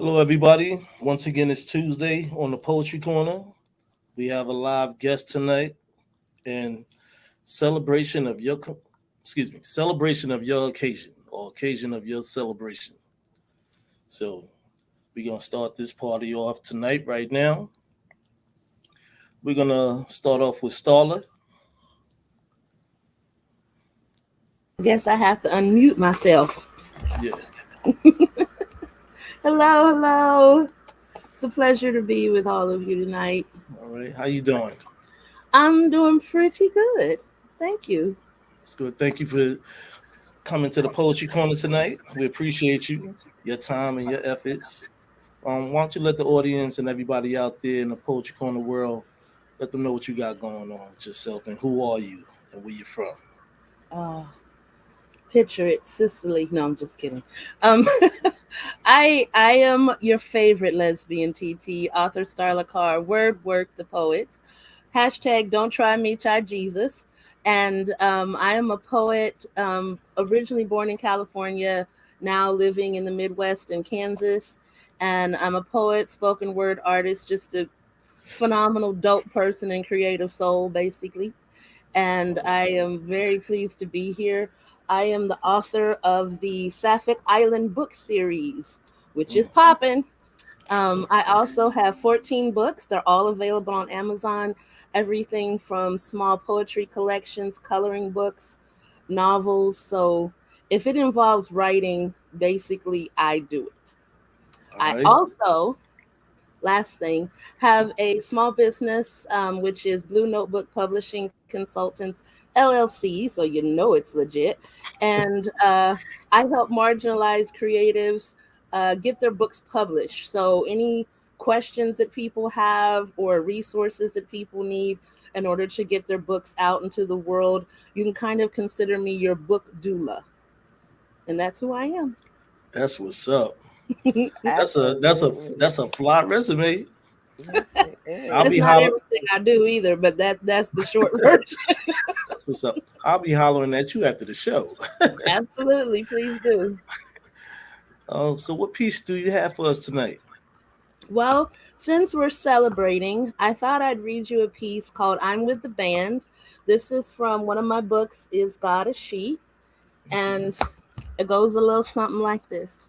Hello, everybody. Once again, it's Tuesday on the Poetry Corner. We have a live guest tonight, and celebration of your, celebration of your occasion or occasion of your celebration. So we're gonna start this party off tonight, right now. We're gonna start off with Starla. Guess I have to unmute myself. Yeah, Hello, hello. It's a pleasure to be with all of you tonight. all right. How you doing? I'm doing pretty good. Thank you. It's good. Thank you for coming to the Poetry Corner tonight. We appreciate you, your time, and your efforts. Why don't you let the audience and everybody out there in the Poetry Corner world let them know what you got going on with yourself and who are you and where you're from. Uh, Picture it, Sicily. No, I'm just kidding. Um, I am your favorite lesbian TT, author Starla Carr, word work the poet. Hashtag don't try me, try Jesus. And I am a poet, originally born in California, now living in the Midwest in Kansas. And I'm a poet, spoken word artist, just a phenomenal, dope person and creative soul, basically. And I am very pleased to be here. I am the author of the Sapphic Island book series, which is popping. I also have 14 books. They're all available on Amazon. Everything from small poetry collections, coloring books, novels. So if it involves writing, basically, I do it. All I right. also, last thing, have a small business, which is Blue Notebook Publishing Consultants LLC. So you know it's legit. And I help marginalized creatives get their books published. So any questions that people have or resources that people need in order to get their books out into the world, you can kind of consider me your book doula. And that's who I am. That's what's up. That's a that's a Absolutely. that's a fly resume. Yes, it I'll That's be is. not hollering. everything I do either, but that's the short version. That's what's up. I'll be hollering at you after the show. Absolutely, please do. So what piece do you have for us tonight? Well, since we're celebrating, I thought I'd read you a piece called I'm with the Band. This is from one of my books, Is God a She? And it goes a little something like this.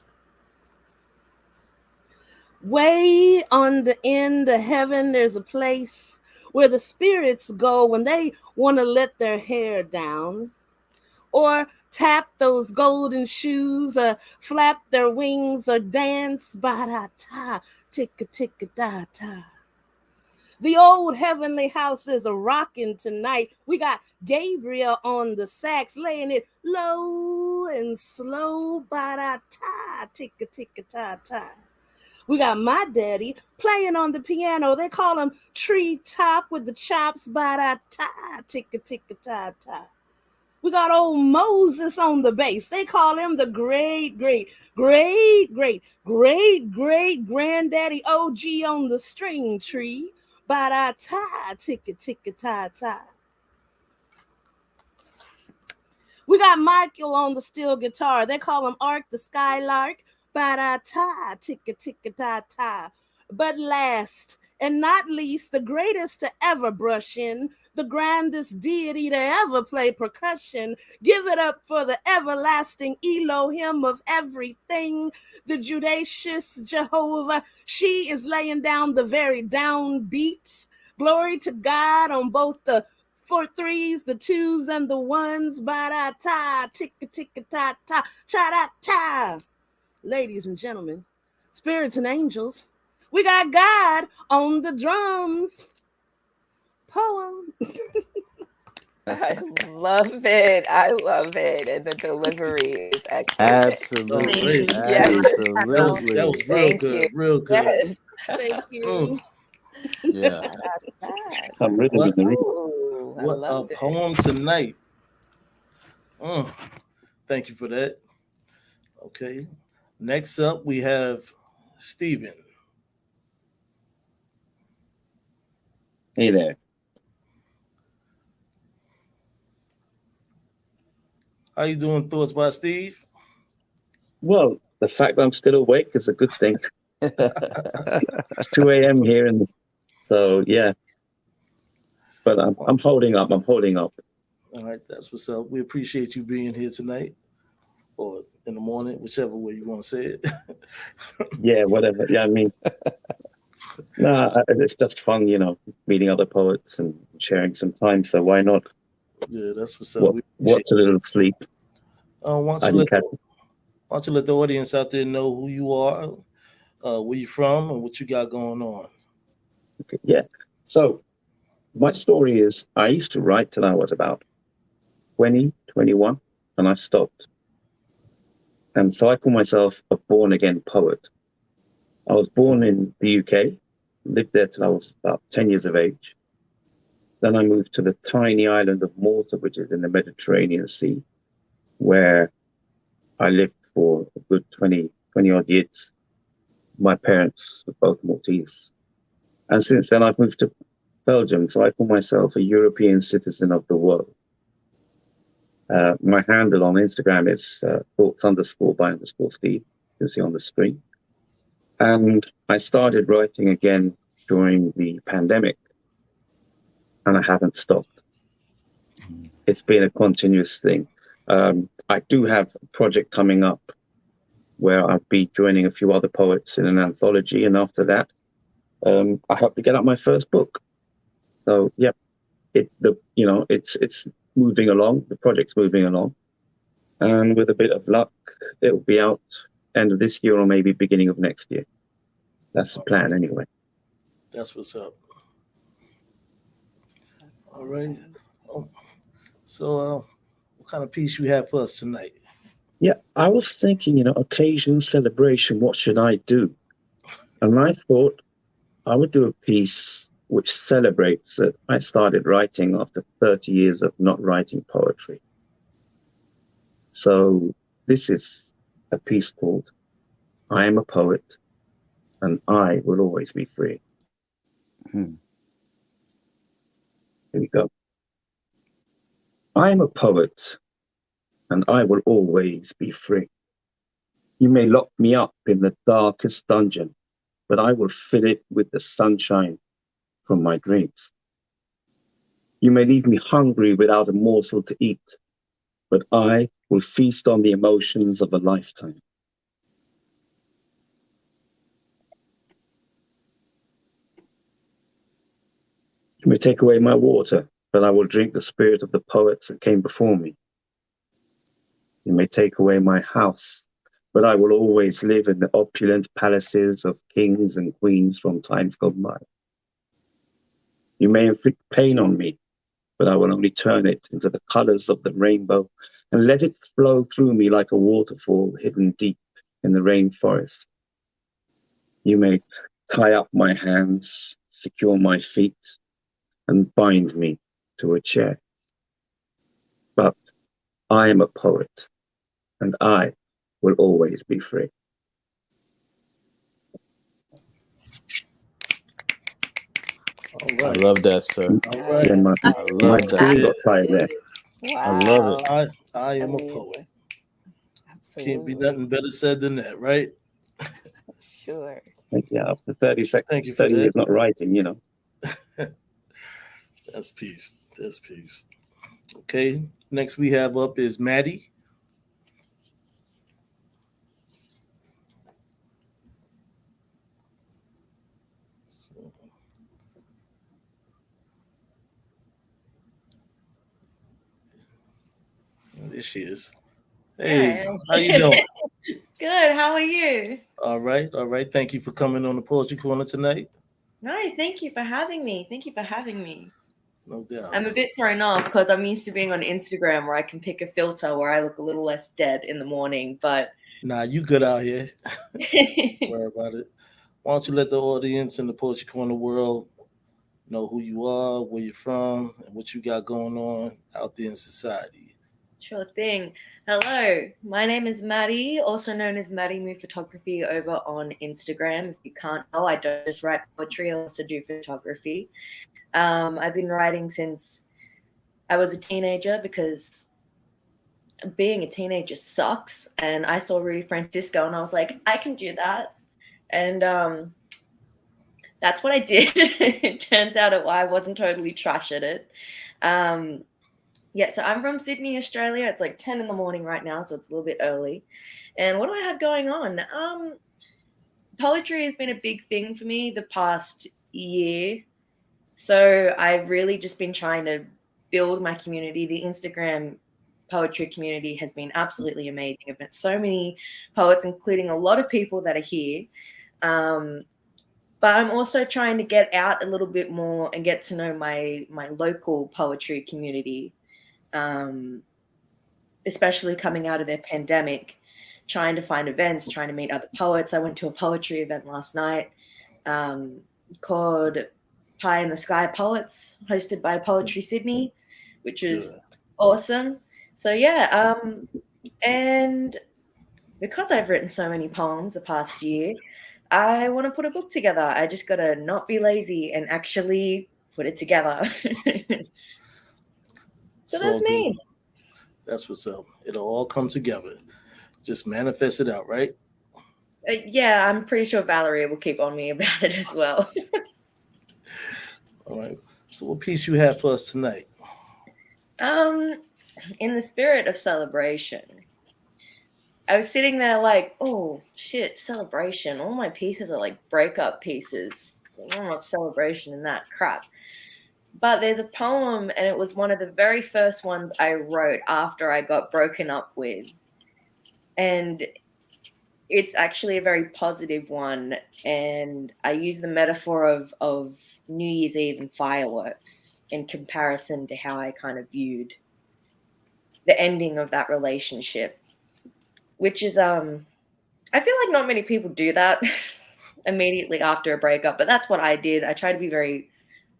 Way on the end of heaven, there's a place where the spirits go when they want to let their hair down, or tap those golden shoes, or flap their wings, or dance ba da ta, ticka ticka da ta. The old heavenly house is a rocking tonight. We got Gabriel on the sax, laying it low and slow, ba da ta, ticka ticka ta ta. We got my daddy playing on the piano. They call him Tree Top with the chops, ba da ta, ticka ticka ta ta. We got old Moses on the bass. They call him the great granddaddy OG on the string tree. Ba da ta, ticka ticka ta ta. We got Michael on the steel guitar. They call him Ark the Skylark. Ba da ta, ticka ticka ta ta. But last and not least, the greatest to ever brush in, the grandest deity to ever play percussion. Give it up for the everlasting Elohim of everything, the Judacious Jehovah. She is laying down the very downbeat. Glory to God on both the four threes, the twos, and the ones. Ba da ta, ticka ticka ta ta, cha da ta. Ladies and gentlemen, spirits and angels, we got God on the drums. Poem. I love it. I love it. And the delivery is excellent. Oh, Thank great. you. Yes. That Absolutely. was real Thank you. good. Real good. Yes. Thank Mm, you. Yeah. Yes. Some rhythm in what the room. Ooh, I what a loved it. poem tonight. Mm, thank you for that. Okay. Next up we have Steven. Hey there. How you doing? Thoughts by Steve? Well, the fact that I'm still awake is a good thing. It's 2 a.m. here, and so yeah. But I'm holding up. I'm holding up. All right, that's what's up. We appreciate you being here tonight or in the morning, whichever way you want to say it. Yeah, whatever. Yeah, I mean, it's just fun, meeting other poets and sharing some time. So why not? Yeah, that's what's up. What's a little sleep? Why don't you let the audience out there know who you are, where you're from, and what you got going on? Okay, yeah. So my story is I used to write till I was about 20, 21, and I stopped. And so I call myself a born-again poet. I was born in the UK, lived there till I was about 10 years of age. Then I moved to the tiny island of Malta, which is in the Mediterranean Sea, where I lived for a good 20 odd years. My parents were both Maltese. And since then, I've moved to Belgium, so I call myself a European citizen of the world. My handle on Instagram is thoughts_by_Steve. You'll see on the screen. And I started writing again during the pandemic, and I haven't stopped. It's been a continuous thing. I do have a project coming up where I'll be joining a few other poets in an anthology, and after that, I hope to get out my first book. So, yeah, it's moving along. The project's moving along, and with a bit of luck, it will be out end of this year or maybe beginning of next year. That's the plan, anyway. That's what's up. All right. So, what kind of piece you have for us tonight? Yeah, I was thinking, occasion, celebration, what should I do? And I thought I would do a piece which celebrates that I started writing after 30 years of not writing poetry. So this is a piece called I Am a Poet and I Will Always Be Free. Here we go. I am a poet and I will always be free. You may lock me up in the darkest dungeon, but I will fill it with the sunshine from my dreams. You may leave me hungry without a morsel to eat, but I will feast on the emotions of a lifetime. You may take away my water, but I will drink the spirit of the poets that came before me. You may take away my house, but I will always live in the opulent palaces of kings and queens from times gone by. You may inflict pain on me, but I will only turn it into the colors of the rainbow and let it flow through me like a waterfall hidden deep in the rainforest. You may tie up my hands, secure my feet, and bind me to a chair. But I am a poet, and I will always be free. All right. I love that, sir. All right. Yeah, my love that. screen got tired there. Wow. I love it. I am a Amazing. poet. Absolutely. Can't be nothing better said than that, right? Sure. Yeah, after 30 seconds, Thank you for 30 that. years not writing, That's peace. That's peace. Okay. Next we have up is Maddie. There she is. Hey, Hi. how you doing? Good. How are you? All right. All right. Thank you for coming on the Poetry Corner tonight. No, thank you for having me. Thank you for having me. No doubt. I'm a bit thrown off because I'm used to being on Instagram where I can pick a filter where I look a little less dead in the morning, but Nah, you good out here. Don't worry about it. Why don't you let the audience in the Poetry Corner world know who you are, where you're from, and what you got going on out there in society. Sure thing. Hello, my name is Maddie, also known as Maddie Mood Photography over on Instagram. If you can't know, I don't just write poetry, I also do photography. I've been writing since I was a teenager because being a teenager sucks. And I saw Rudy Francisco and I was like, I can do that. And that's what I did. It turns out I wasn't totally trash at it. Yeah, so I'm from Sydney, Australia. It's like 10 in the morning right now, so it's a little bit early. And what do I have going on? Poetry has been a big thing for me the past year. So I've really just been trying to build my community. The Instagram poetry community has been absolutely amazing. I've met so many poets, including a lot of people that are here. But I'm also trying to get out a little bit more and get to know my local poetry community, especially coming out of their pandemic, trying to find events, trying to meet other poets. I went to a poetry event last night called Pie in the Sky Poets, hosted by Poetry Sydney, which was awesome. So yeah, and because I've written so many poems the past year, I want to put a book together. I just got to not be lazy and actually put it together. So that's me. That's what's up. It'll all come together. Just manifest it out, right? Yeah, I'm pretty sure Valerie will keep on me about it as well. All right. So what piece you have for us tonight? In the spirit of celebration, I was sitting there like, oh shit, celebration. All my pieces are like breakup pieces. I'm not celebration and that crap. But there's a poem, and it was one of the very first ones I wrote after I got broken up with. And it's actually a very positive one. And I use the metaphor of New Year's Eve and fireworks in comparison to how I kind of viewed the ending of that relationship, which is, I feel like not many people do that immediately after a breakup, but that's what I did. I try to be very,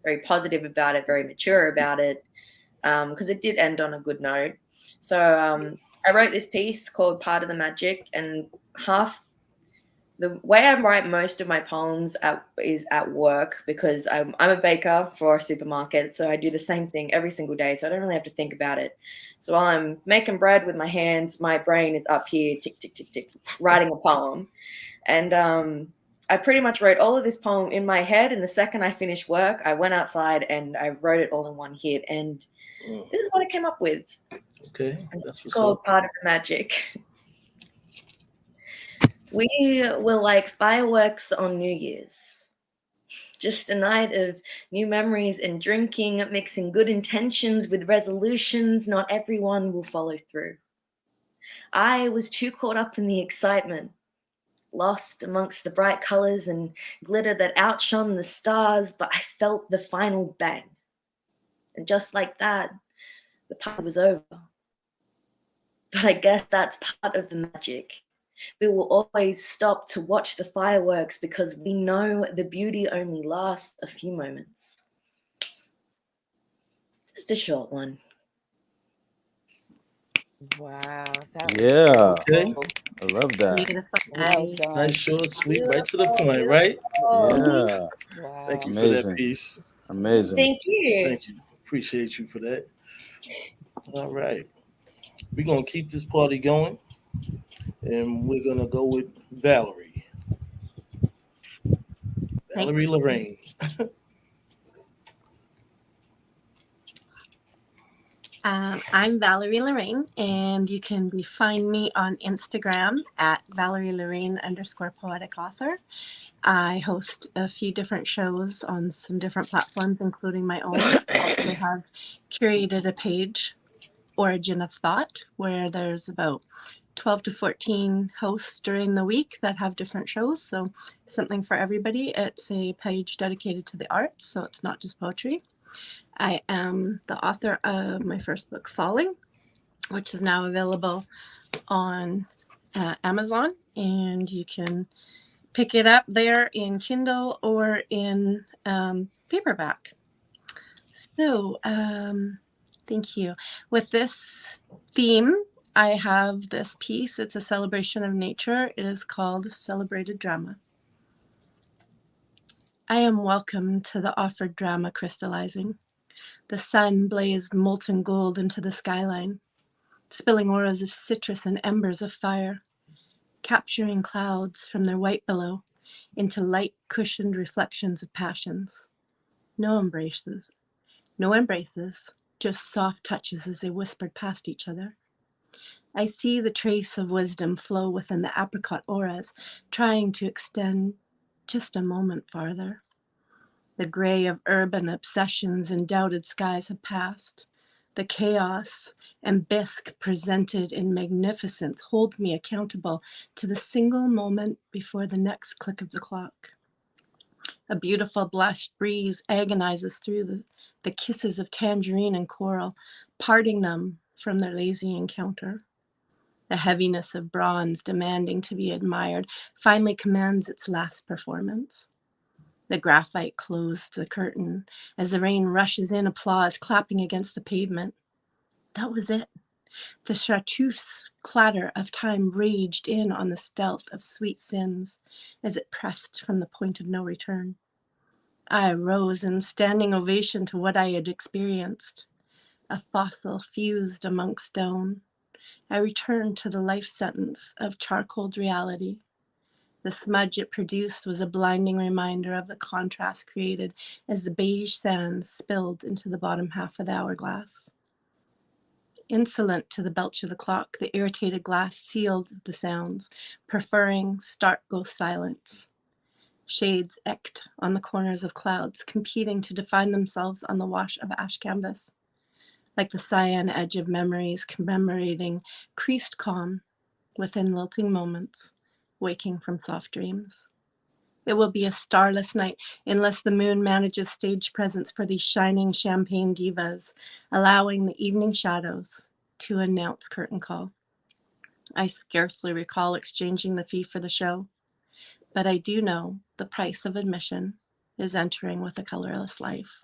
very positive about it, very mature about it, because it did end on a good note. So I wrote this piece called Part of the Magic, and the way I write most of my poems is at work, because I'm a baker for a supermarket, so I do the same thing every single day, so I don't really have to think about it. So while I'm making bread with my hands, my brain is up here, tick, tick, tick, tick, writing a poem. And I pretty much wrote all of this poem in my head, and the second I finished work, I went outside and I wrote it all in one hit, and this is what I came up with. Okay, that's what's called up. Part of the Magic. We were like fireworks on New Year's. Just a night of new memories and drinking, mixing good intentions with resolutions not everyone will follow through. I was too caught up in the excitement, lost amongst the bright colors and glitter that outshone the stars, but I felt the final bang. And just like that, the party was over. But I guess that's part of the magic. We will always stop to watch the fireworks because we know the beauty only lasts a few moments. Just a short one. Wow. Yeah, Okay. I love that. Beautiful. Well done. Nice, short, sweet, right to the point, right? Yeah, Wow. Thank you for that amazing, piece. amazing. Thank you. Thank you. Appreciate you for that. All right. We're going to keep this party going, and we're going to go with Valerie. Valerie Lorraine. I'm Valerie Lorraine, and you can find me on Instagram at Valerie Lorraine _poetic author. I host a few different shows on some different platforms, including my own. I also have curated a page, Origin of Thought, where there's about 12 to 14 hosts during the week that have different shows. So something for everybody. It's a page dedicated to the arts, so it's not just poetry. I am the author of my first book, Falling, which is now available on Amazon, and you can pick it up there in Kindle or in paperback. So thank you. With this theme, I have this piece. It's a celebration of nature. It is called Celebrated Drama. I am welcome to the offered drama crystallizing. The sun blazed molten gold into the skyline, spilling auras of citrus and embers of fire, capturing clouds from their white below, into light cushioned reflections of passions. No embraces, no embraces, just soft touches as they whispered past each other. I see the trace of wisdom flow within the apricot auras, trying to extend just a moment farther. The gray of urban obsessions and doubted skies have passed. The chaos and bisque presented in magnificence holds me accountable to the single moment before the next click of the clock. A beautiful blushed breeze agonizes through the kisses of tangerine and coral, parting them from their lazy encounter. The heaviness of bronze, demanding to be admired, finally commands its last performance. The graphite closed the curtain as the rain rushes in, applause clapping against the pavement. That was it. The chartreuse clatter of time raged in on the stealth of sweet sins as it pressed from the point of no return. I rose in standing ovation to what I had experienced, a fossil fused amongst stone. I returned to the life sentence of charcoaled reality. The smudge it produced was a blinding reminder of the contrast created as the beige sands spilled into the bottom half of the hourglass. Insolent to the belch of the clock, the irritated glass sealed the sounds, preferring stark ghost silence. Shades eked on the corners of clouds, competing to define themselves on the wash of ash canvas. Like the cyan edge of memories commemorating creased calm within lilting moments, waking from soft dreams. It will be a starless night unless the moon manages stage presence for these shining champagne divas, allowing the evening shadows to announce curtain call. I scarcely recall exchanging the fee for the show, but I do know the price of admission is entering with a colorless life.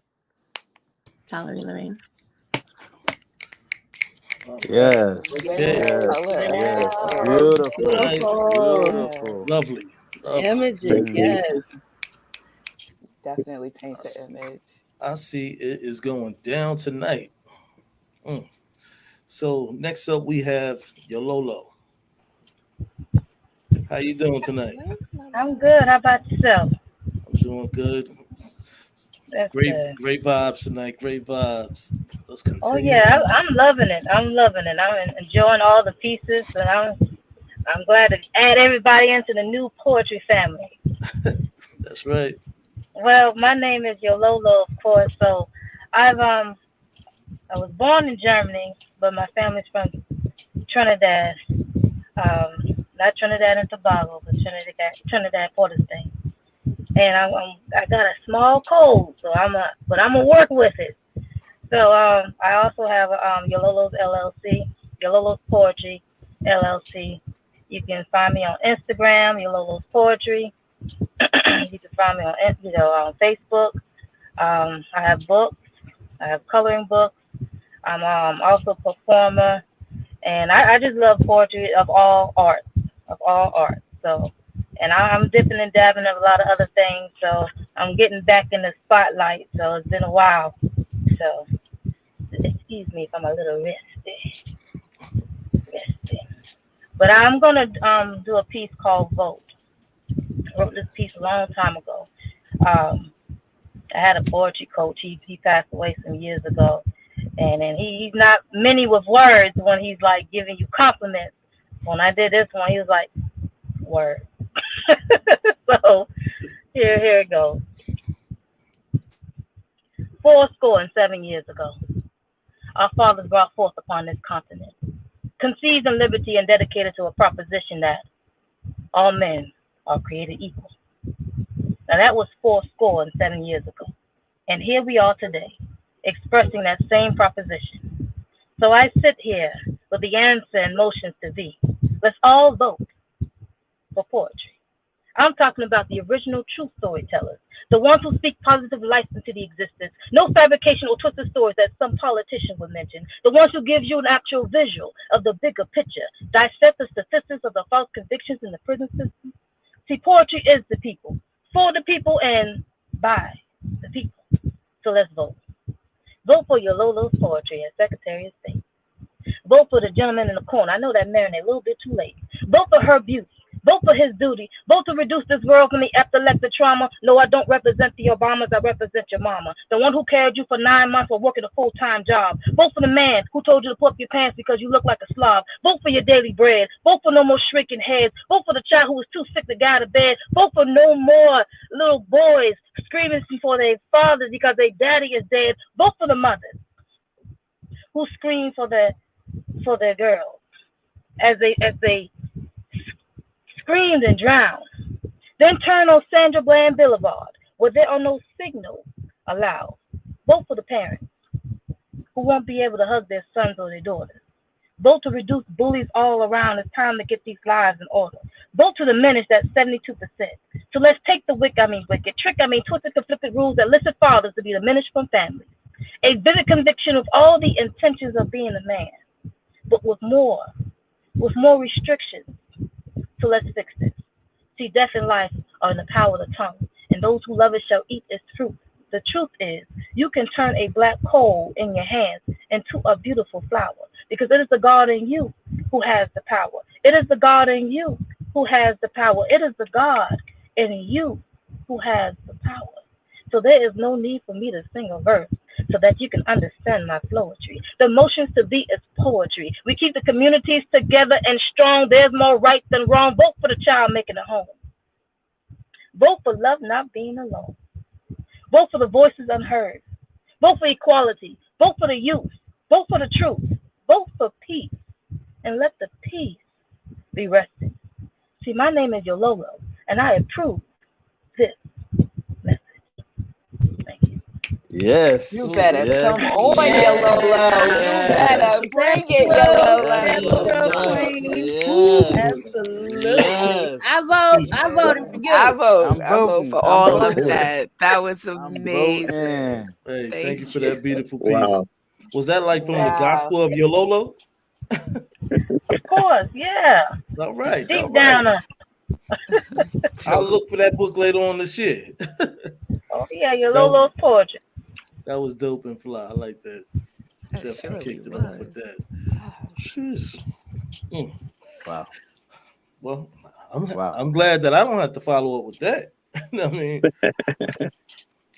Valerie Lorraine. Yes. Okay. Color. Yes. Yeah. Beautiful. Nice. Beautiful. Lovely. Lovely. Images, Thank you. yes. Definitely paints an image. I see it is going down tonight. Mm. So next up we have Yololo. How you doing tonight? I'm good. How about yourself? I'm doing good. That's Great, good. great vibes tonight. Great vibes. Let's Oh continue. yeah, I'm loving it. I'm loving it. I'm enjoying all the pieces, and I'm glad to add everybody into the new poetry family. That's right. Well, my name is Yololo, of course. So I was born in Germany, but my family's from Trinidad. Not Trinidad and Tobago, but Trinidad, Port of Spain. And I got a small cold, so but I'm gonna work with it. So I also have Yololo's LLC, Yololo's Poetry LLC. You can find me on Instagram, Yololo's Poetry. You can find me on Facebook. I have books. I have coloring books. I'm also a performer, and I just love poetry of all arts, of all arts. So, and I'm dipping and dabbing in a lot of other things. So I'm getting back in the spotlight. So it's been a while. So excuse me if I'm a little resty. But I'm gonna do a piece called Vote. I wrote this piece a long time ago. Um, I had a poetry coach. He passed away some years ago, and he's not many with words when he's like giving you compliments. When I did this one, he was like, "Word." So here it goes. 7 years ago, our fathers brought forth upon this continent, conceived in liberty and dedicated to a proposition that all men are created equal. Now that was 7 years ago. And here we are today, expressing that same proposition. So I sit here with the answer and motions to thee. Let's all vote for poetry. I'm talking about the original true storytellers, the ones who speak positive life into the existence, no fabrication or twisted stories that some politician would mention, the ones who give you an actual visual of the bigger picture, dissect the statistics of the false convictions in the prison system. See, poetry is the people, for the people, and by the people. So let's vote. Vote for Yololo's Poetry as Secretary of State. Vote for the gentleman in the corner. I know that marinated a little bit too late. Vote for her beauty. Vote for his duty. Vote to reduce this world from the epileptic trauma. No, I don't represent the Obamas. I represent your mama. The one who carried you for 9 months while working a full-time job. Vote for the man who told you to pull up your pants because you look like a slob. Vote for your daily bread. Vote for no more shrinking heads. Vote for the child who was too sick to get out of bed. Vote for no more little boys screaming for their fathers because their daddy is dead. Vote for the mothers who scream for their girls as they screamed and drowned. Then turn on Sandra Bland Boulevard where there are no signals allowed. Vote for the parents who won't be able to hug their sons or their daughters. Vote to reduce bullies all around. It's time to get these lives in order. Vote to diminish that 72%. So let's take the wicked, twisted, conflicted rules that listed fathers to be diminished from families. A vivid conviction of all the intentions of being a man, but with more restrictions. So let's fix this. See, death and life are in the power of the tongue, and those who love it shall eat its fruit. The truth is, you can turn a black coal in your hands into a beautiful flower, because it is the God in you who has the power. It is the God in you who has the power. It is the God in you who has the power. So there is no need for me to sing a verse so that you can understand my poetry. The emotions to be is poetry. We keep the communities together and strong. There's more right than wrong. Vote for the child making a home. Vote for love not being alone. Vote for the voices unheard. Vote for equality. Vote for the youth. Vote for the truth. Vote for peace. And let the peace be resting. See, my name is Yololo, and I approve this message. Thank you. Yes. You better Yes. come on, Yes. Yololo. You better bring it, That That's was Yololo. so dope. queen. Yes. Absolutely. Yes. I voted for I you. vote. I'm I vote voting. for I'm all of voting. that. That was I'm amazing. voting. Hey, thank you for Thank you. that beautiful piece. Wow. Was that like from the Wow. Gospel of Yololo? Of course, yeah. All right, all Deep right. down. I'll Dope. look for that book later on this year. Oh, yeah, your that, Lolo's poetry. that was dope and fly. I like that. That Definitely surely kicked it off was. with that. Wow. Jeez. Mm. Wow. Well, Wow. I'm glad that I don't have to follow up with that. I mean,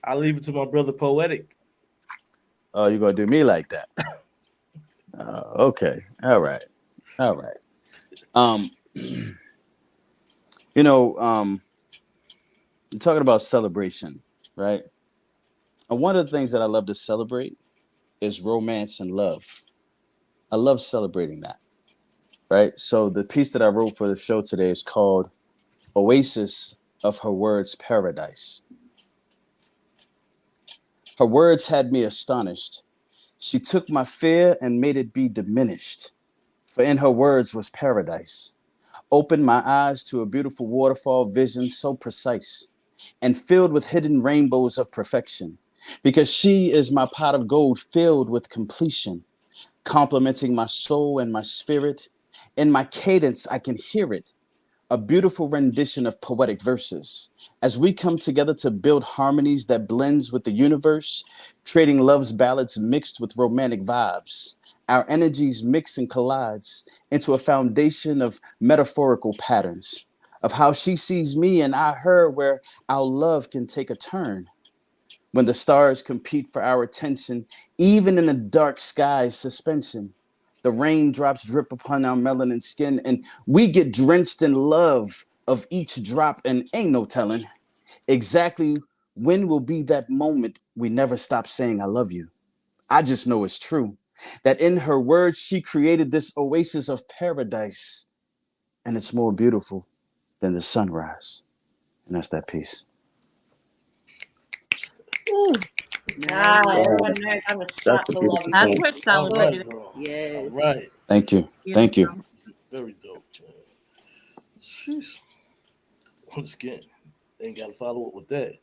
I'll leave it to my brother Poetic. Oh, you're gonna do me like that? Okay. All right. All right. Um, you know, you're talking about celebration, right? And one of the things that I love to celebrate is romance and love. I love celebrating that, right? So the piece that I wrote for the show today is called Oasis of Her Words Paradise. Her words had me astonished. She took my fear and made it be diminished. For in her words was paradise. Opened my eyes to a beautiful waterfall vision so precise and filled with hidden rainbows of perfection. Because she is my pot of gold filled with completion, complementing my soul and my spirit. In my cadence, I can hear it, a beautiful rendition of poetic verses. As we come together to build harmonies that blends with the universe, trading love's ballads mixed with romantic vibes. Our energies mix and collides into a foundation of metaphorical patterns of how she sees me and I her, where our love can take a turn. When the stars compete for our attention, even in the dark sky suspension, the raindrops drip upon our melanin skin, and we get drenched in love of each drop, and ain't no telling exactly when will be that moment we never stop saying I love you. I just know it's true that in her words she created this oasis of paradise, and it's more beautiful than the sunrise. And that's that piece. Ah, Nice. everyone knows I'm a That's sucker a for beautiful love. That's poem. worth All right, celebrating. bro. All Yes. right. Thank you. Thank you. Very dope. Man. Sheesh. Once again, ain't got to follow up with that.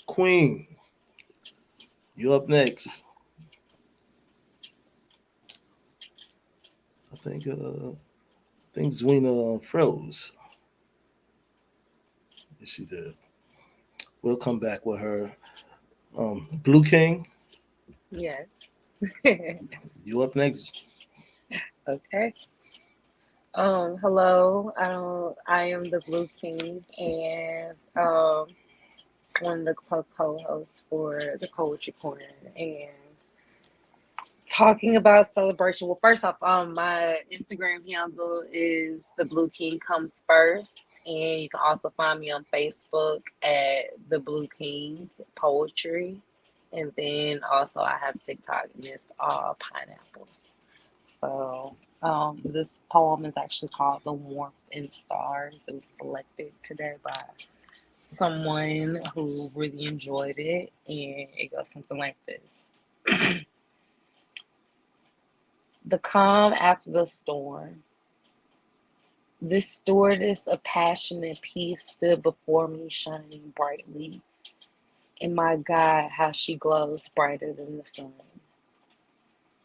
Queen, you up next. I think Zwina froze. Yes, she did. We'll come back with her. Blue King, Yes. you up next. Okay. Hello. I am the Blue King and one of the co-hosts for the Poetry Corner and talking about celebration. Well, first off, my Instagram handle is the Blue King Comes First, and you can also find me on Facebook at the Blue King Poetry, and then also I have TikTok, and it's all pineapples. So, this poem is actually called "The Warmth in Stars." It was selected today by someone who really enjoyed it, and it goes something like this. The calm after the storm. This stewardess of passion and peace stood before me, shining brightly. And my God, how she glows brighter than the sun.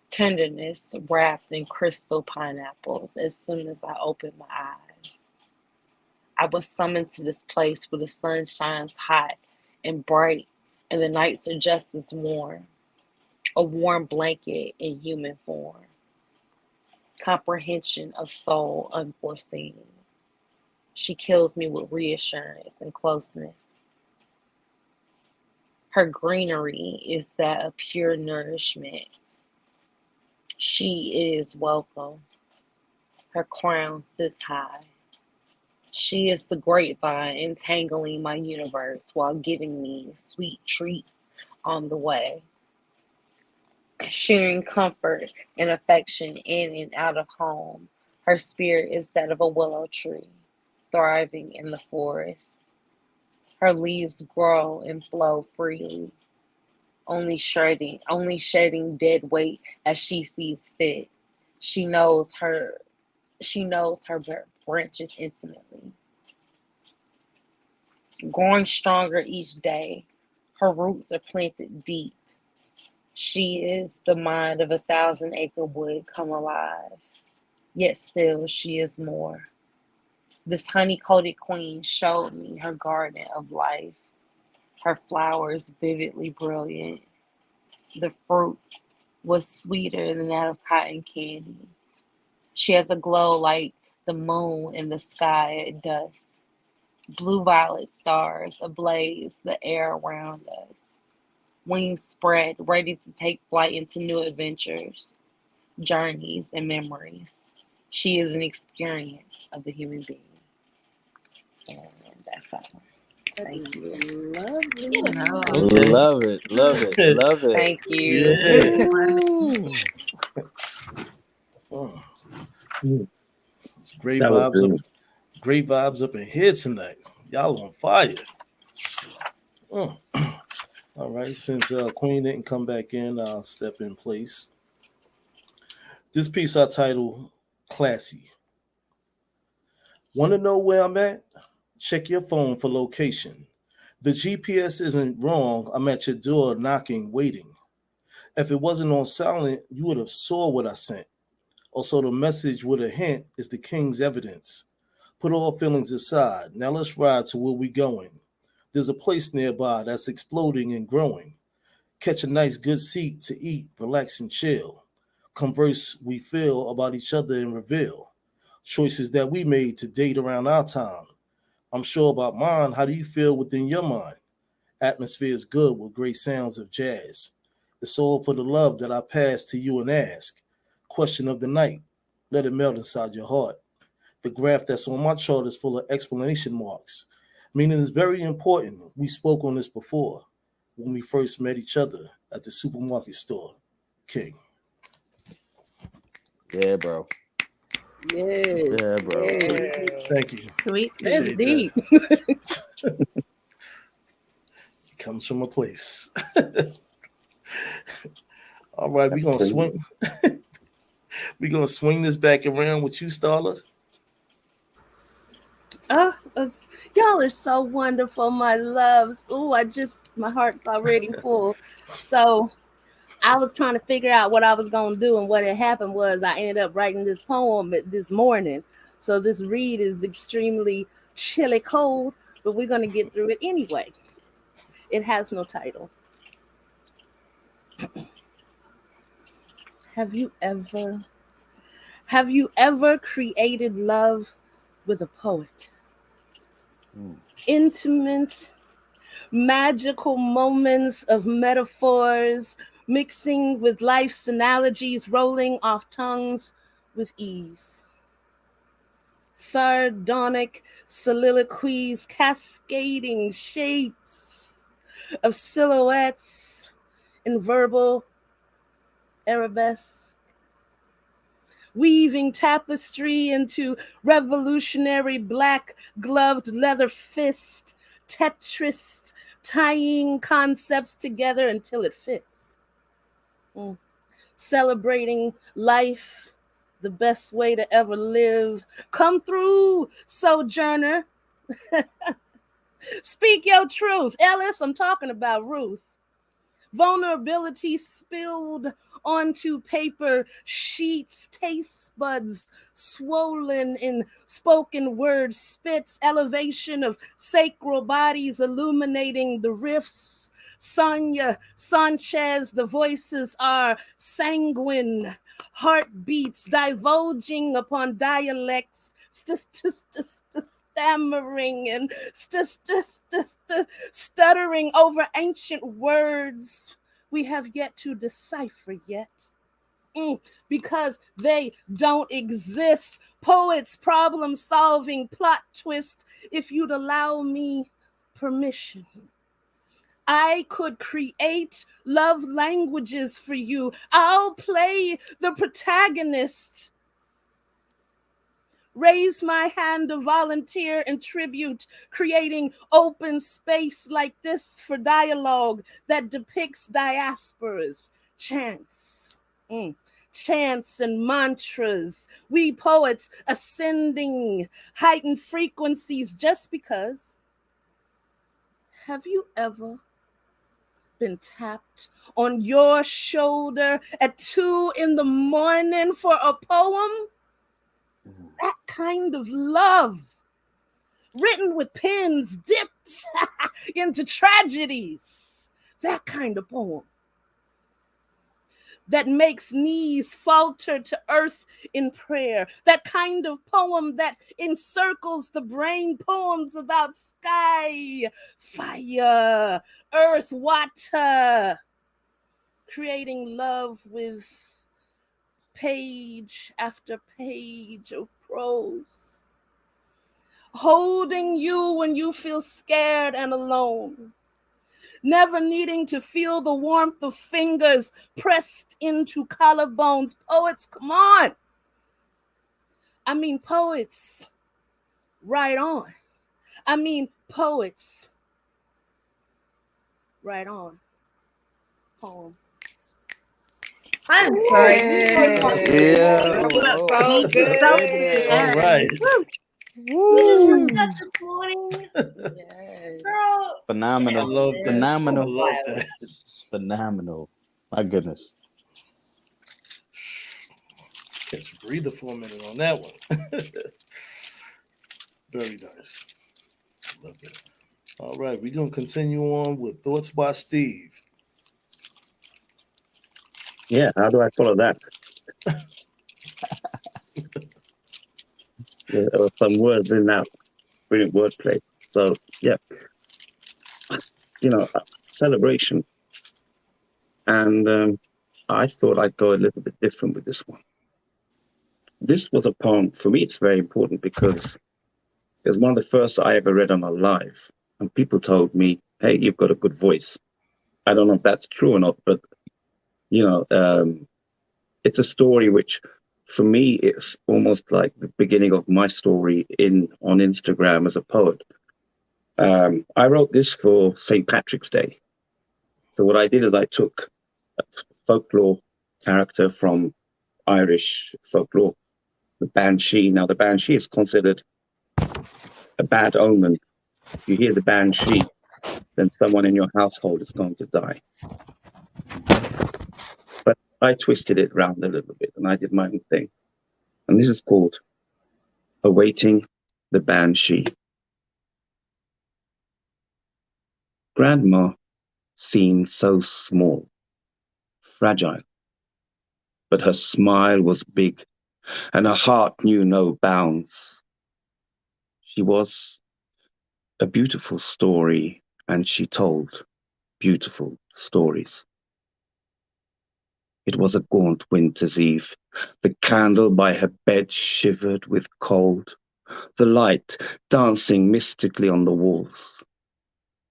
Tenderness wrapped in crystal pineapples as soon as I opened my eyes. I was summoned to this place where the sun shines hot and bright and the nights are just as warm. A warm blanket in human form. Comprehension of soul unforeseen. She kills me with reassurance and closeness. Her greenery is that of pure nourishment. She is welcome. Her crown sits high. She is the grapevine entangling my universe while giving me sweet treats on the way. Sharing comfort and affection in and out of home. Her spirit is that of a willow tree, thriving in the forest. Her leaves grow and flow freely, only shedding dead weight as she sees fit. She knows her branches intimately. Growing stronger each day, her roots are planted deep. She is the mind of 1,000-acre wood come alive, yet still she is more. This honey-coated queen showed me her garden of life, her flowers vividly brilliant. The fruit was sweeter than that of cotton candy. She has a glow like the moon in the sky at dusk. Blue-violet stars ablaze the air around us. Wings spread, ready to take flight into new adventures, journeys, and memories. She is an experience of the human being. And that's all. Thank you. Lovely. Okay. Love it, love it, love it. Thank you. Yeah. Ooh. Oh, Mm, it's great that was vibes up. brilliant. Great vibes up in here tonight. Y'all on fire. Mm. All right. Since Queen didn't come back in, I'll step in place. This piece I title "Classy." Want to know where I'm at? Check your phone for location. The GPS isn't wrong. I'm at your door knocking, waiting. If it wasn't on silent, you would have saw what I sent. Also, the message with a hint is the king's evidence. Put all feelings aside. Now let's ride to where we going. There's a place nearby that's exploding and growing. Catch a nice good seat to eat, relax and chill. Converse we feel about each other and reveal choices that we made to date around our time. I'm sure about mine. How do you feel within your mind? Atmosphere is good with great sounds of jazz. It's all for the love that I pass to you and ask. Question of the night. Let it melt inside your heart. The graph that's on my chart is full of exclamation marks, meaning it's very important. We spoke on this before when we first met each other at the supermarket store. King. Yeah, bro. Yes. Yeah, bro. Yeah. Thank you. Sweet. That's Appreciate deep. that. It comes from a place. All right, we're gonna Absolutely. swing. We're gonna swing this back around with you, Starla. Oh, y'all are so wonderful, my loves. Oh, my heart's already full. So I was trying to figure out what I was going to do, and what had happened was I ended up writing this poem this morning. So this read is extremely chilly cold, but we're going to get through it anyway. It has no title. Have you ever Have you ever created love with a poet? Intimate, magical moments of metaphors mixing with life's analogies, rolling off tongues with ease. Sardonic soliloquies, cascading shapes of silhouettes in verbal arabesque, weaving tapestry into revolutionary black gloved leather fist, Tetris, tying concepts together until it fits. Celebrating life, the best way to ever live. Come through, sojourner. Speak your truth. Ellis, I'm talking about Ruth. Vulnerability spilled onto paper sheets, taste buds swollen in spoken word spits, elevation of sacral bodies illuminating the riffs. Sonia Sanchez, the voices are sanguine, heartbeats divulging upon dialects, stammering and stuttering over ancient words we have yet to decipher yet. Because they don't exist. Poets, problem solving, plot twist. If you'd allow me permission, I could create love languages for you. I'll play the protagonist. Raise my hand to volunteer and tribute, creating open space like this for dialogue that depicts diasporas, chants, chants and mantras. We poets ascending heightened frequencies just because. Have you ever been tapped on your shoulder at 2 a.m. for a poem? That kind of love, written with pens dipped into tragedies. That kind of poem that makes knees falter to earth in prayer. That kind of poem that encircles the brain, poems about sky, fire, earth, water, creating love with page after page of prose, holding you when you feel scared and alone, never needing to feel the warmth of fingers pressed into collarbones. Poets, come on. I mean, poets, right on. I mean, poets, right on. Poem. I'm sorry. Yeah. So good. All right. You just wrote that this morning, Yes. girl. Phenomenal. I love that. Phenomenal. I love that. It's just phenomenal. My goodness. Catch a breather for a minute on that one. Very nice. Love it. All right, we're gonna continue on with thoughts by Steve. Yeah, how do I follow that? There were some words in that brilliant wordplay. So yeah, celebration. And I thought I'd go a little bit different with this one. This was a poem, for me, it's very important because it's one of the first I ever read on a live. And people told me, hey, you've got a good voice. I don't know if that's true or not, but, it's a story which, for me, it's almost like the beginning of my story on Instagram as a poet. I wrote this for St. Patrick's Day. So what I did is I took a folklore character from Irish folklore, the banshee. Now, the banshee is considered a bad omen. If you hear the banshee, then someone in your household is going to die. But I twisted it around a little bit and I did my own thing. And this is called Awaiting the Banshee. Grandma seemed so small, fragile, but her smile was big and her heart knew no bounds. She was a beautiful story, and she told beautiful stories. It was a gaunt winter's eve. The candle by her bed shivered with cold, the light dancing mystically on the walls.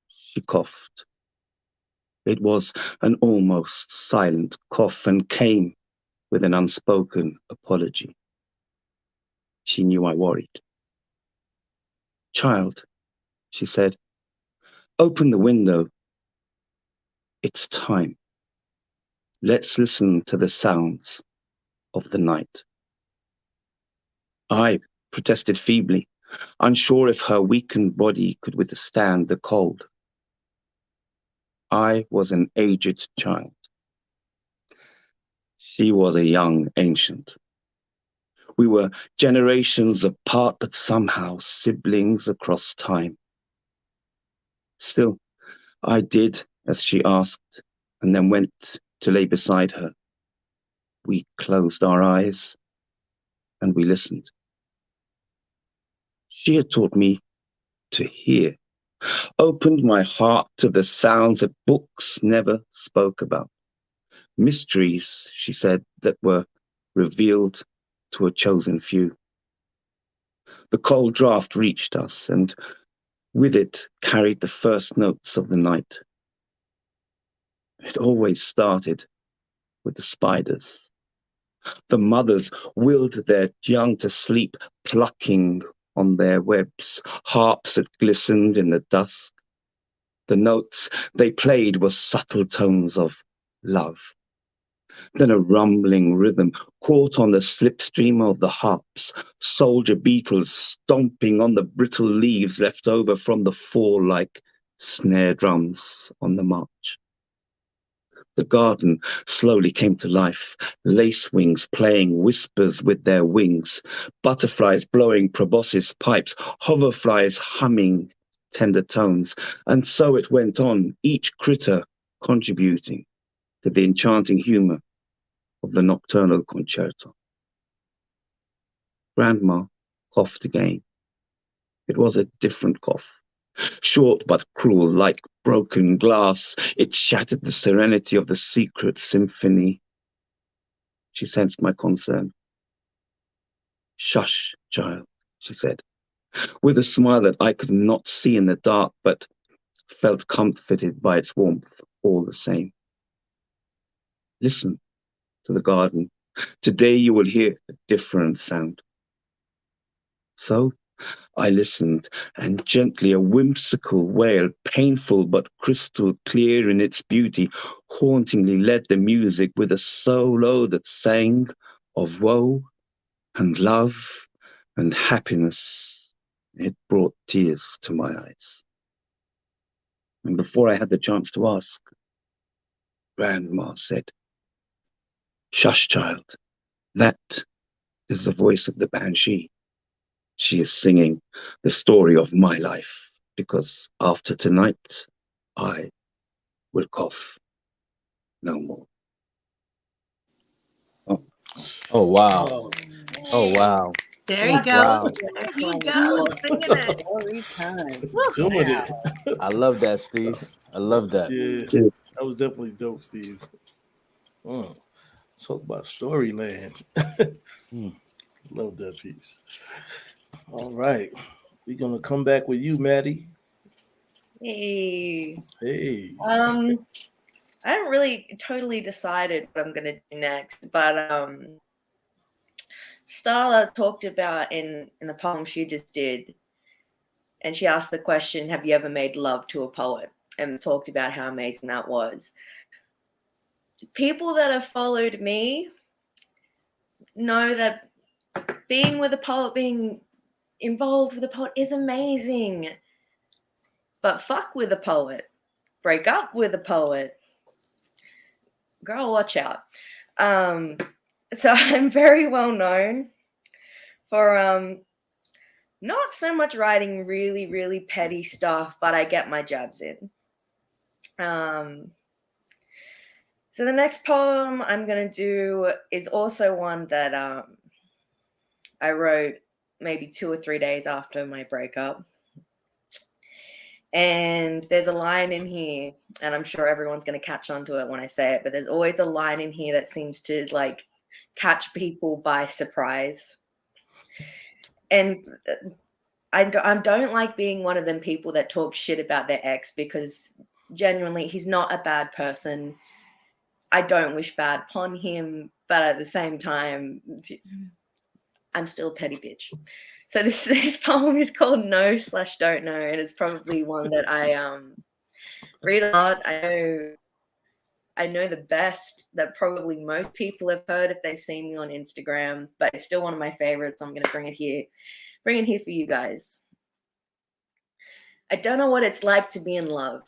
She coughed. It was an almost silent cough and came with an unspoken apology. She knew I worried. Child, she said, open the window. It's time. Let's listen to the sounds of the night. I protested feebly, unsure if her weakened body could withstand the cold. I was an aged child. She was a young ancient. We were generations apart, but somehow siblings across time. Still, I did as she asked, and then went to lay beside her. We closed our eyes, and we listened. She had taught me to hear, opened my heart to the sounds that books never spoke about. Mysteries, she said, that were revealed to a chosen few. The cold draught reached us, and with it carried the first notes of the night. It always started with the spiders. The mothers willed their young to sleep, plucking on their webs, harps that glistened in the dusk. The notes they played were subtle tones of love. Then a rumbling rhythm caught on the slipstream of the harps, soldier beetles stomping on the brittle leaves left over from the fall like snare drums on the march. The garden slowly came to life, lace wings playing whispers with their wings, butterflies blowing proboscis pipes, hoverflies humming tender tones, and so it went on, each critter contributing to the enchanting humor of the nocturnal concerto. Grandma coughed again. It was a different cough. Short but cruel, like broken glass, it shattered the serenity of the secret symphony. She sensed my concern. Shush, child, she said, with a smile that I could not see in the dark, but felt comforted by its warmth all the same. Listen to the garden. Today you will hear a different sound. So I listened, and gently a whimsical wail, painful but crystal clear in its beauty, hauntingly led the music with a solo that sang of woe and love and happiness. It brought tears to my eyes. And before I had the chance to ask, Grandma said, Shush, child, that is the voice of the banshee. She is singing the story of my life, because after tonight, I will cough no more. Oh wow. Oh, Oh wow. There you go. Wow. There you go. Singing it. Story time. doing it. I love that, Steve. I love that. Yeah, Cheers. that was definitely dope, Steve. Talk about storyland. Hmm. Love that piece. All right. We're gonna come back with you, Maddie. Hey. Hey. I haven't really totally decided what I'm gonna do next, but Starla talked about in the poem she just did, and she asked the question, have you ever made love to a poet? And talked about how amazing that was. People that have followed me know that being with a poet, being involved with a poet is amazing. But fuck with a poet. Break up with a poet. Girl, watch out. So I'm very well known for not so much writing really, really petty stuff, but I get my jabs in. So the next poem I'm gonna do is also one that I wrote maybe 2 or 3 days after my breakup. And there's a line in here, and I'm sure everyone's going to catch on to it when I say it, but there's always a line in here that seems to like catch people by surprise. And I don't like being one of them people that talk shit about their ex, because genuinely he's not a bad person. I don't wish bad upon him, but at the same time, I'm still a petty bitch. So this poem is called No/Don't Know, and it's probably one that I read a lot. I know the best that probably most people have heard if they've seen me on Instagram, but it's still one of my favorites. I'm gonna bring it here for you guys. I don't know what it's like to be in love.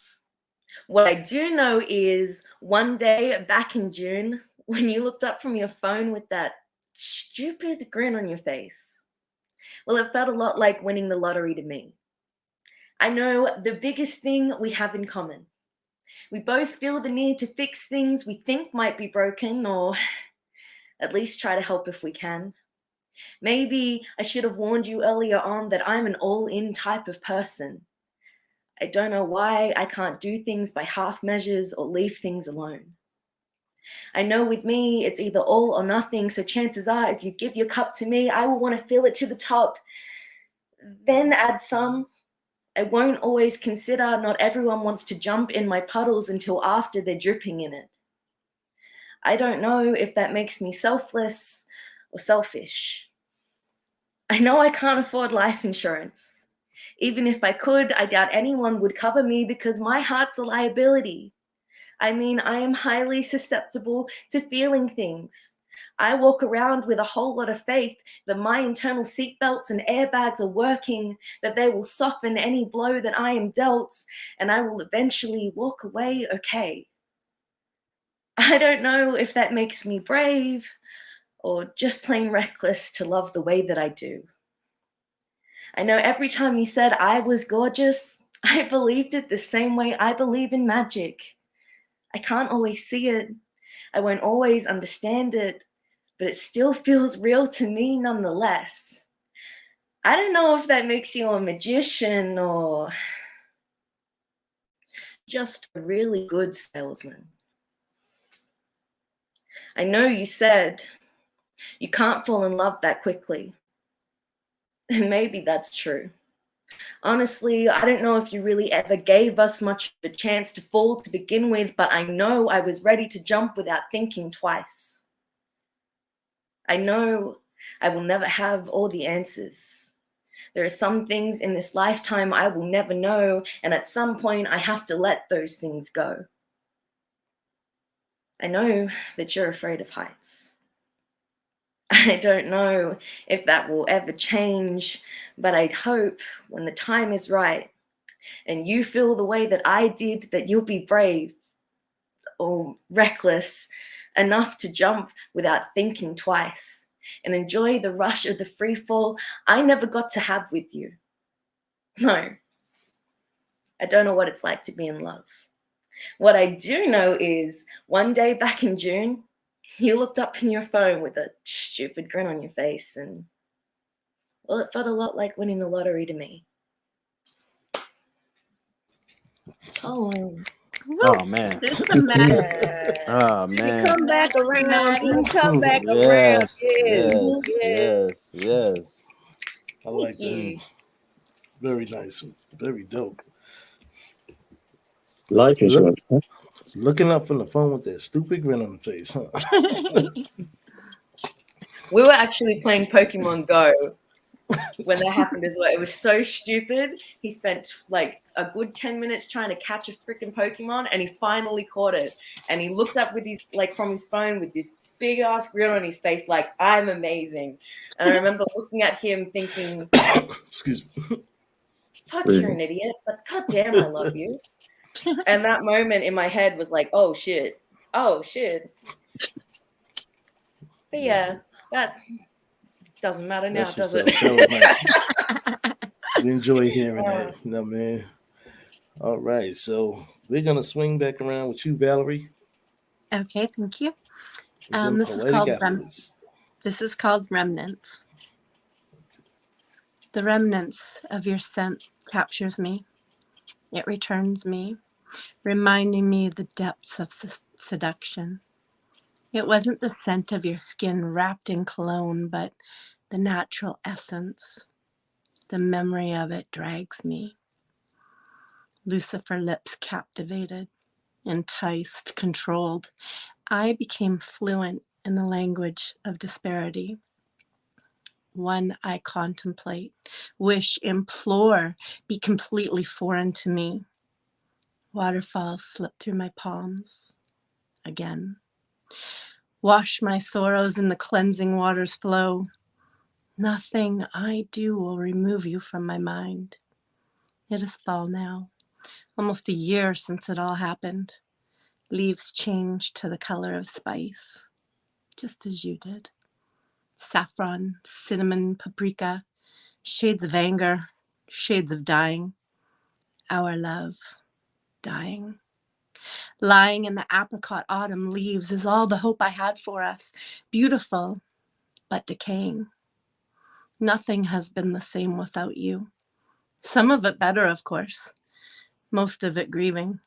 What I do know is one day back in June, when you looked up from your phone with that stupid grin on your face, well, it felt a lot like winning the lottery to me. I know the biggest thing we have in common. We both feel the need to fix things we think might be broken, or at least try to help if we can. Maybe I should have warned you earlier on that I'm an all-in type of person. I don't know why I can't do things by half measures or leave things alone. I know with me, it's either all or nothing, so chances are if you give your cup to me, I will want to fill it to the top, then add some. I won't always consider not everyone wants to jump in my puddles until after they're dripping in it. I don't know if that makes me selfless or selfish. I know I can't afford life insurance. Even if I could, I doubt anyone would cover me because my heart's a liability. I mean, I am highly susceptible to feeling things. I walk around with a whole lot of faith that my internal seatbelts and airbags are working, that they will soften any blow that I am dealt, and I will eventually walk away okay. I don't know if that makes me brave or just plain reckless to love the way that I do. I know every time you said I was gorgeous, I believed it the same way I believe in magic. I can't always see it. I won't always understand it, but it still feels real to me nonetheless. I don't know if that makes you a magician or just a really good salesman. I know you said you can't fall in love that quickly. And maybe that's true. Honestly, I don't know if you really ever gave us much of a chance to fall to begin with, but I know I was ready to jump without thinking twice. I know I will never have all the answers. There are some things in this lifetime I will never know, and at some point I have to let those things go. I know that you're afraid of heights. I don't know if that will ever change, but I'd hope when the time is right and you feel the way that I did, that you'll be brave or reckless enough to jump without thinking twice and enjoy the rush of the free fall I never got to have with you. No, I don't know what it's like to be in love. What I do know is one day back in June, you looked up in your phone with a stupid grin on your face, and well, it felt a lot like winning the lottery to me. Oh, Oh man. This is Maddie. Oh you man. come back around. You come back around. Yes, Yes, yes, yes. yes, yes. I like that. You. Very nice. Very dope. Life insurance, huh? Looking up from the phone with that stupid grin on the face, huh? We were actually playing Pokemon Go when that happened as well. It was so stupid. He spent like a good 10 minutes trying to catch a freaking Pokemon, and he finally caught it. And he looked up with his, like, from his phone with this big ass grin on his face, like, I'm amazing. And I remember looking at him thinking, Excuse me. fuck, you're an idiot, but goddamn, I love you. And that moment in my head was like, oh shit. Oh shit. But yeah, that doesn't matter now, That's what's does up. it? That was nice. We enjoy hearing that. No, man. All right. So we're going to swing back around with you, Valerie. Okay, thank you. And then This is poetic called afterwards. This is called Remnants. The remnants of your scent captures me. It returns me, reminding me of the depths of seduction. It wasn't the scent of your skin wrapped in cologne, but the natural essence. The memory of it drags me. Lucifer lips captivated, enticed, controlled. I became fluent in the language of disparity. One I contemplate, wish, implore, be completely foreign to me. Waterfalls slip through my palms again. Wash my sorrows in the cleansing waters flow. Nothing I do will remove you from my mind. It is fall now, almost a year since it all happened. Leaves changed to the color of spice, just as you did. Saffron, cinnamon, paprika, shades of anger, shades of dying. Our love, dying. Lying in the apricot autumn leaves is all the hope I had for us. Beautiful, but decaying. Nothing has been the same without you. Some of it better, of course. Most of it grieving.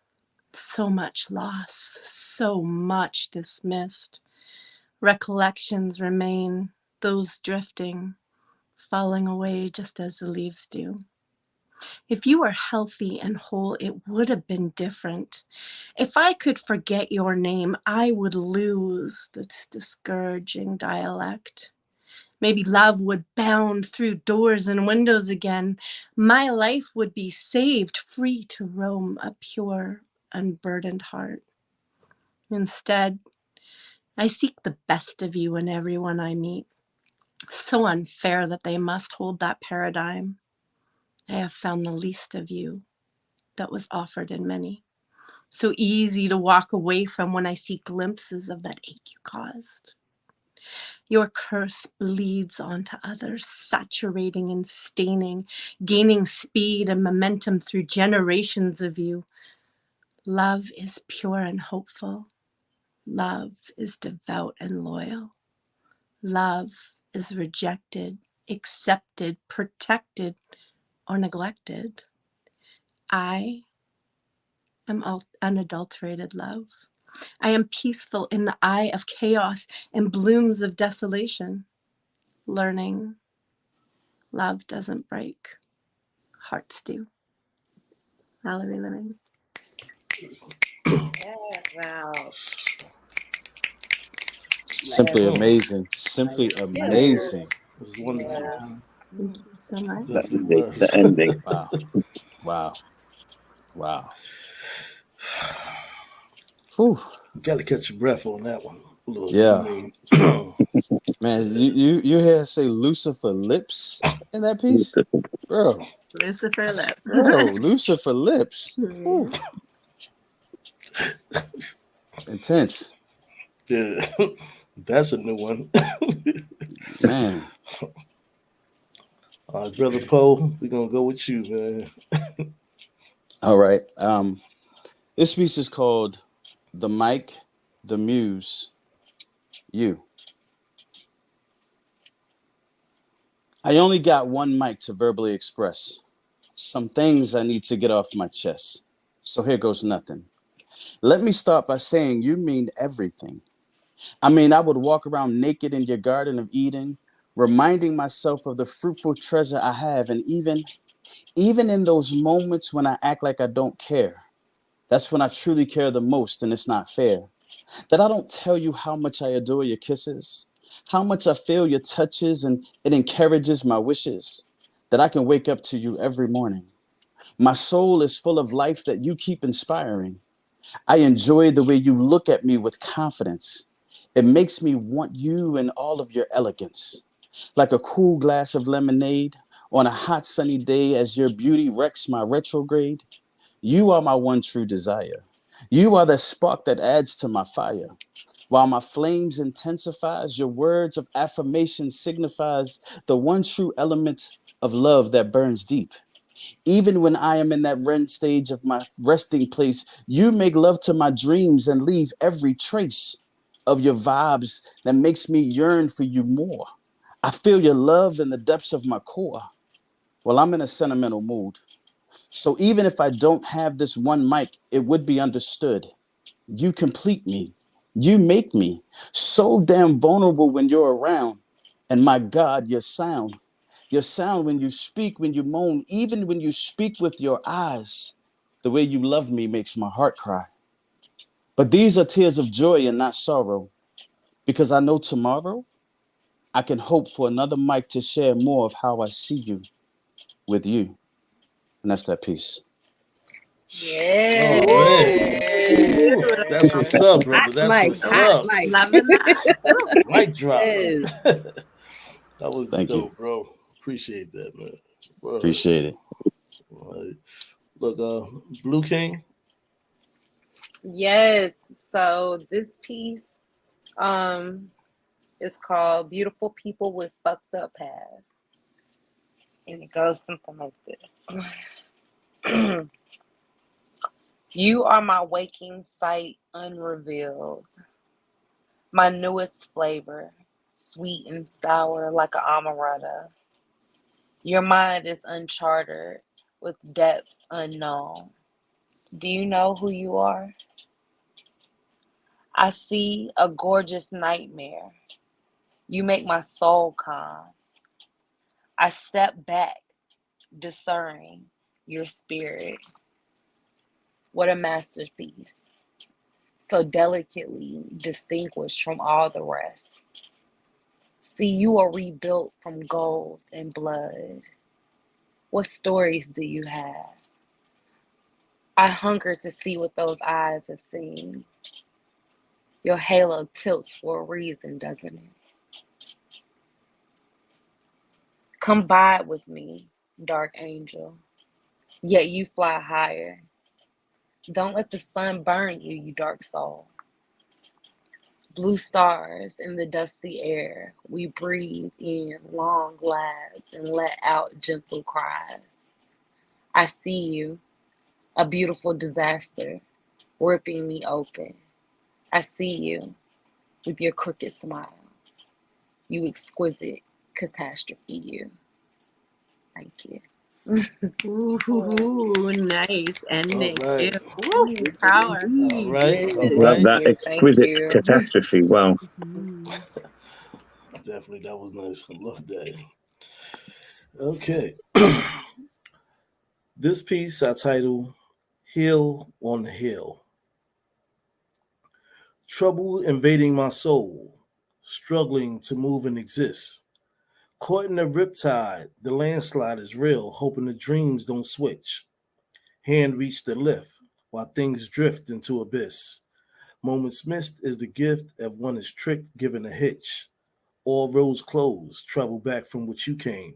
So much loss, so much dismissed. Recollections remain, those drifting, falling away just as the leaves do. If you were healthy and whole, it would have been different. If I could forget your name, I would lose this discouraging dialect. Maybe love would bound through doors and windows again. My life would be saved, free to roam a pure, unburdened heart. Instead, I seek the best of you in everyone I meet. So unfair that they must hold that paradigm. I have found the least of you that was offered in many. So easy to walk away from when I see glimpses of that ache you caused. Your curse bleeds onto others, saturating and staining, gaining speed and momentum through generations of you. Love is pure and hopeful. Love is devout and loyal. Love is rejected, accepted, protected, or neglected. I am unadulterated love. I am peaceful in the eye of chaos and blooms of desolation. Learning love doesn't break, hearts do. Valerie Lorraine. Yeah, wow. Simply Oh, amazing. Simply Beautiful. amazing. it was wonderful. Yeah. Thank you so much. That Definitely ending, the was. ending. Wow. Wow. Wow. Whew. Got to catch your breath on that one. Look, I Yeah. mean, Man, you hear her say Lucifer lips in that piece? Bro. Lucifer lips. Bro, Lucifer lips. Yeah. Intense. yeah, that's a new one. Man. Brother Poe, we're gonna go with you, man. All right. This piece is called The Mic, the Muse, You. I only got one mic to verbally express some things I need to get off my chest. So here goes nothing. Let me start by saying you mean everything. I mean, I would walk around naked in your Garden of Eden, reminding myself of the fruitful treasure I have. And even in those moments when I act like I don't care, that's when I truly care the most, and it's not fair. That I don't tell you how much I adore your kisses, how much I feel your touches, and it encourages my wishes. That I can wake up to you every morning. My soul is full of life that you keep inspiring. I enjoy the way you look at me with confidence. It makes me want you in all of your elegance. Like a cool glass of lemonade on a hot sunny day as your beauty wrecks my retrograde. You are my one true desire. You are the spark that adds to my fire. While my flames intensifies, your words of affirmation signifies the one true element of love that burns deep. Even when I am in that REM stage of my resting place, you make love to my dreams and leave every trace of your vibes that makes me yearn for you more. I feel your love in the depths of my core. Well, I'm in a sentimental mood. So even if I don't have this one mic, it would be understood. You complete me. You make me so damn vulnerable when you're around. And my God, your sound when you speak, when you moan, even when you speak with your eyes, the way you love me makes my heart cry. But these are tears of joy and not sorrow, because I know tomorrow I can hope for another mic to share more of how I see you with you. And that's that piece. Oh man, Yeah. that's Beautiful. what's up, Hot brother. That's mic, what's hot up. mic. Loving that. Woo. Mic drop. Yes. That was Thank you. dope, bro. Appreciate that, man. Word. Appreciate it. Right. Look, Blue King. Yes. So this piece um is called Beautiful People with Fucked Up Past. And it goes something like this. You are my waking sight unrevealed, my newest flavor, sweet and sour like an amaretto. Your mind is uncharted with depths unknown. Do you know who you are? I see a gorgeous nightmare. You make my soul calm. I step back, discerning your spirit. What a masterpiece. So delicately distinguished from all the rest. See, you are rebuilt from gold and blood. What stories do you have? I hunger to see what those eyes have seen. Your halo tilts for a reason, doesn't it? Come bide with me, dark angel. Yet you fly higher. Don't let the sun burn you, you dark soul. Blue stars in the dusty air, we breathe in long lasts and let out gentle cries. I see you, a beautiful disaster, ripping me open. I see you with your crooked smile, you exquisite catastrophe, you. Thank you. Ooh, nice All ending right. too. Woo, power. All right. Yes. All Love right. that Thank exquisite you. catastrophe. Wow. Mhm. Definitely, that was nice. I love that. Okay. This piece I title Hill on the Hill. Trouble invading my soul, struggling to move and exist. Caught in the riptide, the landslide is real, hoping the dreams don't switch. Hand reach the lift, while things drift into abyss. Moments missed is the gift of one is tricked, given a hitch. All roads closed, travel back from which you came.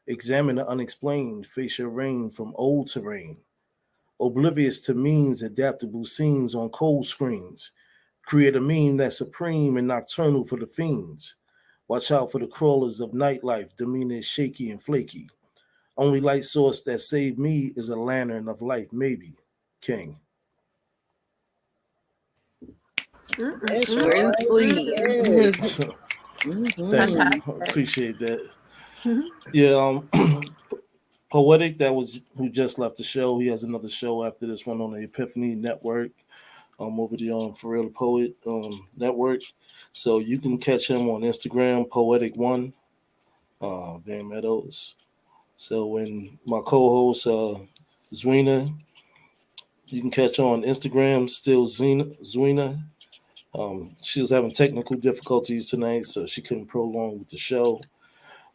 Examine the unexplained, face your rain from old terrain. Oblivious to means, adaptable scenes on cold screens. Create a meme that's supreme and nocturnal for the fiends. Watch out for the crawlers of nightlife, demeanor is shaky and flaky. Only light source that saved me is a lantern of life, maybe. King. Short and sweet. Yes. Thank you. Fantastic. Appreciate that. Yeah, Poetic, that was who just left the show. He has another show after this one on the Epiphany Network, over the For Real Poet network. So you can catch him on Instagram, Poetic One, Van Meadows. So when my co-host Zwina, you can catch her on Instagram, still Zwina. She was having technical difficulties tonight, so she couldn't prolong with the show.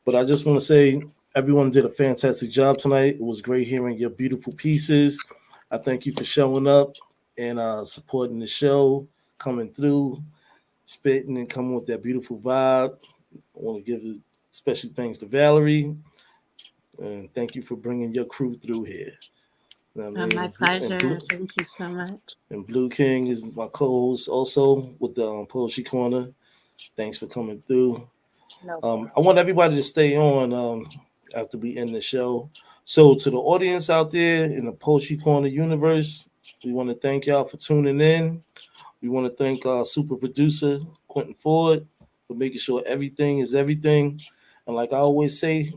But I just want to say everyone did a fantastic job tonight. It was great hearing your beautiful pieces. I thank you for showing up and supporting the show, coming through, spitting and coming with that beautiful vibe. I want to give a special thanks to Valerie, and thank you for bringing your crew through here. You know what I My mean? pleasure. Thank you so much. And Blue King is my co-host also with the Poetry Corner. Thanks for coming through. No I want everybody to stay on after we end the show. So to the audience out there in the Poetry Corner universe, we want to thank y'all for tuning in. We want to thank our super producer, Quinten Ford, for making sure everything is everything. And like I always say,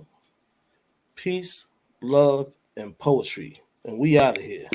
peace, love, and poetry. And we out of here.